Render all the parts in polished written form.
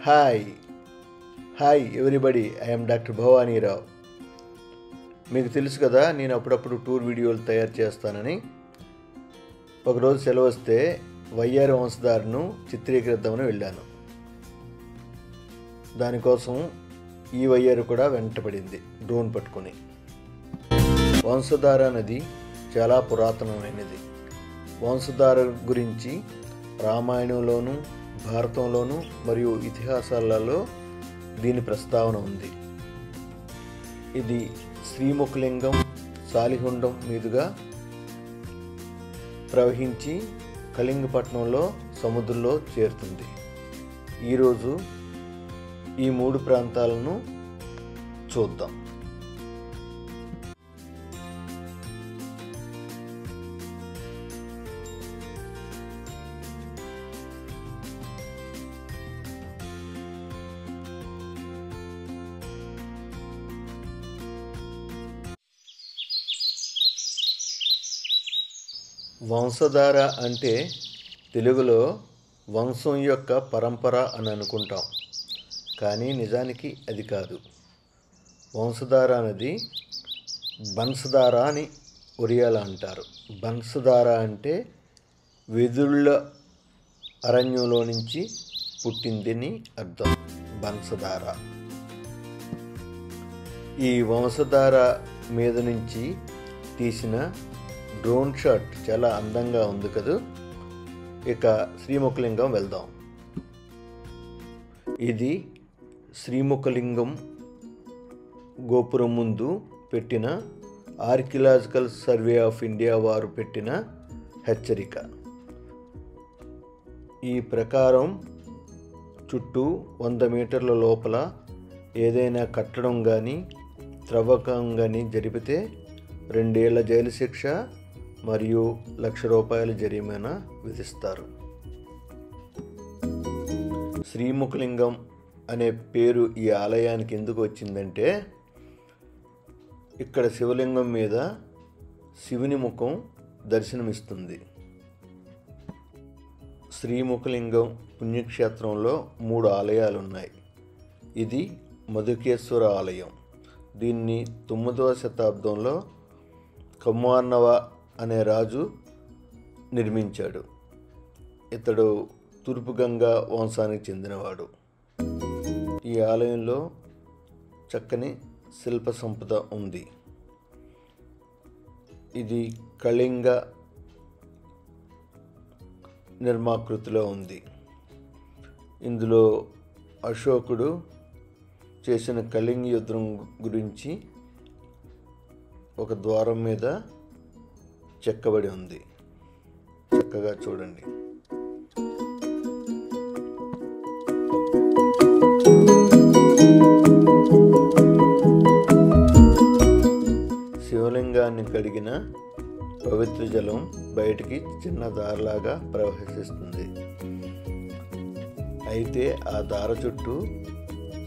Hi hi everybody, I'm doctor Bhavani Rao. మీకు తెలుసు కదా, నేను అప్పుడప్పుడు టూర్ వీడియోలు తయారు చేస్తానని. ఒకరోజు సెలవు వస్తే వయ్యారి వంశధారను చిత్రీకరిద్దామని వెళ్ళాను. దానికోసం ఈ వయ్యారు కూడా వెంటపడింది డ్రోన్ పట్టుకొని. వంశధార నది చాలా పురాతనమైనది. వంశధార గురించి రామాయణంలోనూ, భారతంలోనూ మరియు ఇతిహాసాలలో దీని ప్రస్తావన ఉంది. ఇది శ్రీముఖలింగం, సాలిహుండం మీదుగా ప్రవహించి కళింగపట్నంలో సముద్రంలో చేరుతుంది. ఈరోజు ఈ 3 ప్రాంతాలను చూద్దాం. వంశధార అంటే తెలుగులో వంశం యొక్క పరంపర అని అనుకుంటాం, కానీ నిజానికి అది కాదు. వంశధార అనేది బన్సధార అని ఒరియాలో అంటారు. బన్సధార అంటే వెదుళ్ళ అరణ్యంలో నుంచి పుట్టిందని అర్థం. బన్సధార. ఈ వంశధార మీద నుంచి తీసిన డ్రోన్ షాట్ చాలా అందంగా ఉంది కదా. ఇక శ్రీముఖలింగం వెళ్దాం. ఇది శ్రీముఖలింగం గోపురం ముందు పెట్టిన ఆర్కియలాజికల్ సర్వే ఆఫ్ ఇండియా వారు పెట్టిన హెచ్చరిక. ఈ ప్రకారం చుట్టూ 100 మీటర్ల లోపల ఏదైనా కట్టడం కానీ త్రవ్వకం కానీ జరిపితే 2 ఏళ్ల జైలు శిక్ష మరియు ₹1,00,000 జరిమానా విధిస్తారు. శ్రీముఖలింగం అనే పేరు ఈ ఆలయానికి ఎందుకు వచ్చిందంటే, ఇక్కడ శివలింగం మీద శివుని ముఖం దర్శనమిస్తుంది. శ్రీముఖలింగం పుణ్యక్షేత్రంలో 3 ఆలయాలు ఉన్నాయి. ఇది మధుకేశ్వర ఆలయం. దీన్ని 9వ శతాబ్దంలో కమ్మార్నవ అనే రాజు నిర్మించాడు. ఇతడు తూర్పు గంగా వంశానికి చెందినవాడు. ఈ ఆలయంలో చక్కని శిల్ప సంపద ఉంది. ఇది కళింగ నిర్మాకృతిలో ఉంది. ఇందులో అశోకుడు చేసిన కళింగ యుద్ధం గురించి ఒక ద్వారం మీద చెక్కబడి ఉంది. చక్కగా చూడండి. శివలింగాన్ని కడిగిన పవిత్ర జలం బయటికి చిన్న దారలాగా ప్రవహిస్తుంది. అయితే ఆ దార చుట్టూ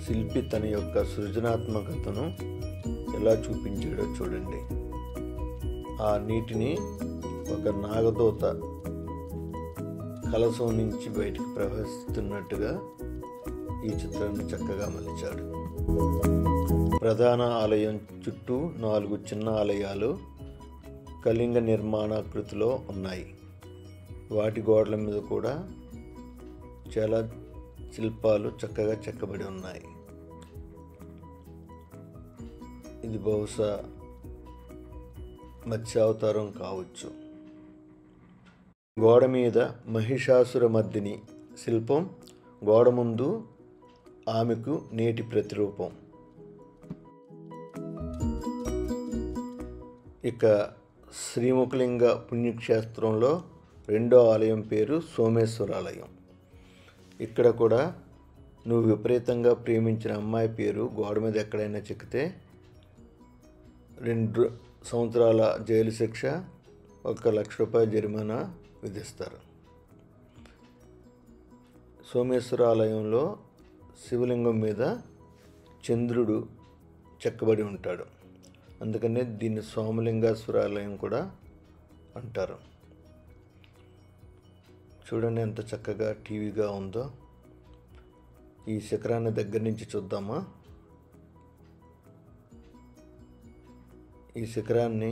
శిల్పి తన యొక్క సృజనాత్మకతను ఎలా చూపించాడో చూడండి. ఆ నీటిని ఒక నాగదూత కలశం నుంచి బయటికి ప్రవహిస్తున్నట్టుగా ఈ చిత్రాన్ని చక్కగా మలిచాడు. ప్రధాన ఆలయం చుట్టూ 4 చిన్న ఆలయాలు కళింగ నిర్మాణాకృతిలో ఉన్నాయి. వాటి గోడల మీద కూడా చాలా శిల్పాలు చక్కగా చెక్కబడి ఉన్నాయి. ఇది బహుశా మత్స్యావతారం కావచ్చు. గోడ మీద మహిషాసుర మర్దిని శిల్పం, గోడ ముందు ఆమెకు నేటి ప్రతిరూపం. ఇక శ్రీముఖలింగ పుణ్యక్షేత్రంలో 2వ ఆలయం పేరు సోమేశ్వర ఆలయం. ఇక్కడ కూడా నువ్వు విపరీతంగా ప్రేమించిన అమ్మాయి పేరు గోడ మీద ఎక్కడైనా చెక్కితే 2 సంవత్సరాల జైలు శిక్ష, ₹1,00,000 జరిమానా విధిస్తారు. సోమేశ్వర ఆలయంలో శివలింగం మీద చంద్రుడు చెక్కబడి ఉంటాడు. అందుకనే దీన్ని సోమలింగేశ్వర ఆలయం కూడా అంటారు. చూడండి ఎంత చక్కగా టీవీగా ఉందో. ఈ శిఖరాన్ని దగ్గర నుంచి చూద్దామా. ఈ శిఖరాన్ని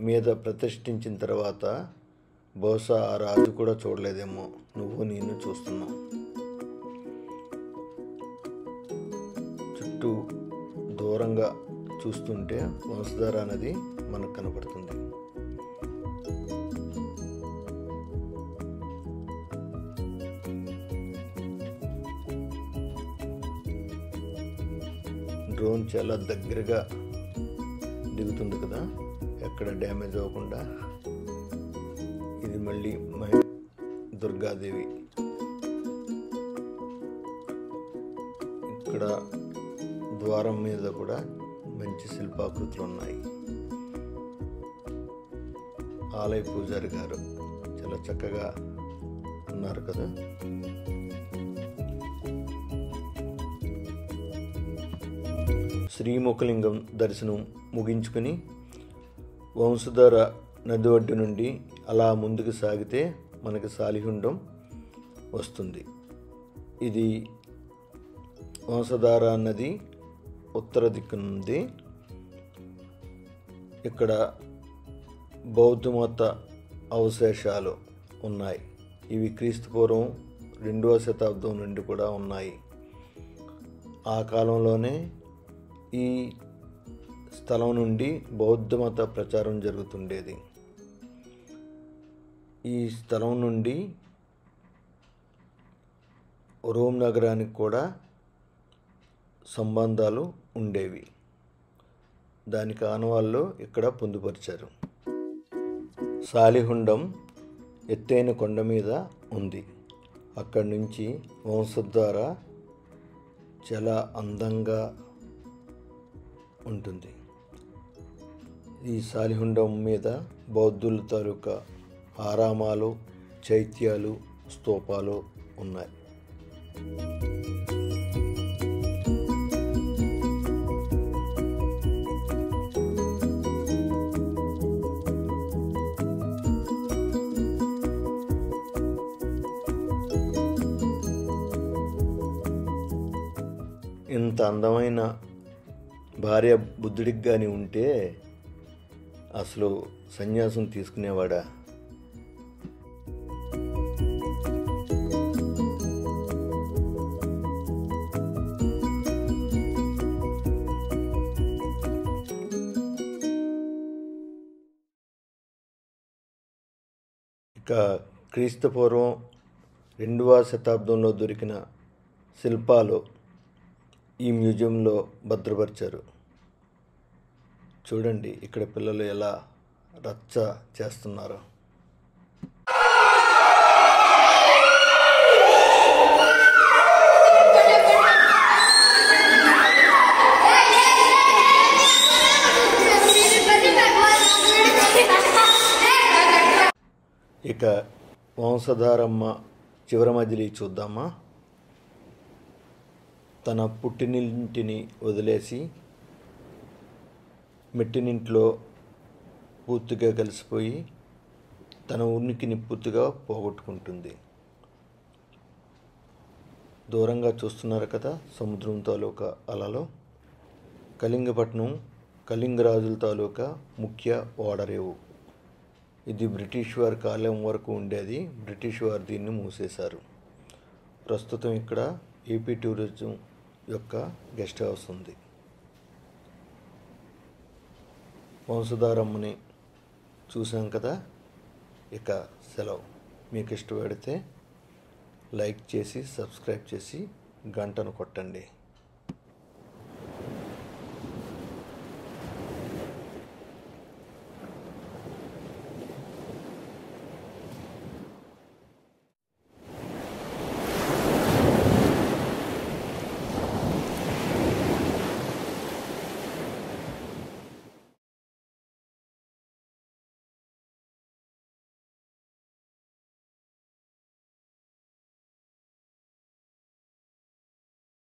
మీద ప్రతిష్ఠించిన తర్వాత బహుశా ఆ రాజు కూడా చూడలేదేమో, నువ్వు నేను చూస్తున్నావు. చుట్టూ దూరంగా చూస్తుంటే వంశధార నది మనకు కనపడుతుంది. డ్రోన్ చాలా దగ్గరగా దిగుతుంది కదా, ఎక్కడ డ్యామేజ్ అవ్వకుండా. ఇది మళ్ళీ దుర్గాదేవి. ఇక్కడ ద్వారం మీద కూడా మంచి శిల్పాకృతులు ఉన్నాయి. ఆలయ పూజారి గారు చాలా చక్కగా ఉన్నారు కదా. శ్రీముఖలింగం దర్శనం ముగించుకుని వంశధార నది ఒడ్డు నుండి అలా ముందుకు సాగితే మనకి సాలిహుండం వస్తుంది. ఇది వంశధార నది ఉత్తర దిక్కునుంది. ఇక్కడ బౌద్ధమత అవశేషాలు ఉన్నాయి. ఇవి క్రీస్తుపూర్వం 2వ శతాబ్దం నుండి కూడా ఉన్నాయి. ఆ కాలంలోనే ఈ స్థలం నుండి బౌద్ధమత ప్రచారం జరుగుతుండేది. ఈ స్థలం నుండి రోమ్ నగరానికి కూడా సంబంధాలు ఉండేవి. దానికి ఆనవాళ్ళు ఇక్కడ పొందుపరిచారు. సాలిహుండం ఎత్తైన కొండ మీద ఉంది. అక్కడి నుంచి వంశధార చాలా అందంగా ఉంటుంది. ఈ సాలిహుండం మీద బౌద్ధుల తాలూకా ఆరామాలు, చైత్యాలు, స్తూపాలు ఉన్నాయి. ఇంత అందమైన భార్య బుద్ధుడికి కానీ ఉంటే అసలు సన్యాసం తీసుకునేవాడా? ఇక క్రీస్తుపూర్వం 2వ శతాబ్దంలో దొరికిన శిల్పాలు ఈ మ్యూజియంలో భద్రపరిచారు. చూడండి ఇక్కడ పిల్లలు ఎలా రచ్చ చేస్తున్నారు. ఇక వంశధారమ్మ చివరి మజిలీ చూద్దామా. తన పుట్టినింటిని వదిలేసి మెట్టినింట్లో పూర్తిగా కలిసిపోయి తన ఉనికిని పూర్తిగా పోగొట్టుకుంటుంది. దూరంగా చూస్తున్నారు కదా సముద్రం తాలూకా అలలో. కళింగపట్నం కళింగరాజుల తాలూకా ముఖ్య ఓడరేవు. ఇది బ్రిటిష్ వారి కాలం వరకు ఉండేది. బ్రిటిష్ వారు దీన్ని మూసేశారు. ప్రస్తుతం ఇక్కడ ఏపీ టూరిజం యొక్క గెస్ట్ హౌస్ ఉంది. వంశధారమ్మని చూసాం కదా. ఇక సెలవు. మీకు ఇష్టపడితే లైక్ చేసి సబ్స్క్రైబ్ చేసి గంటను కొట్టండి.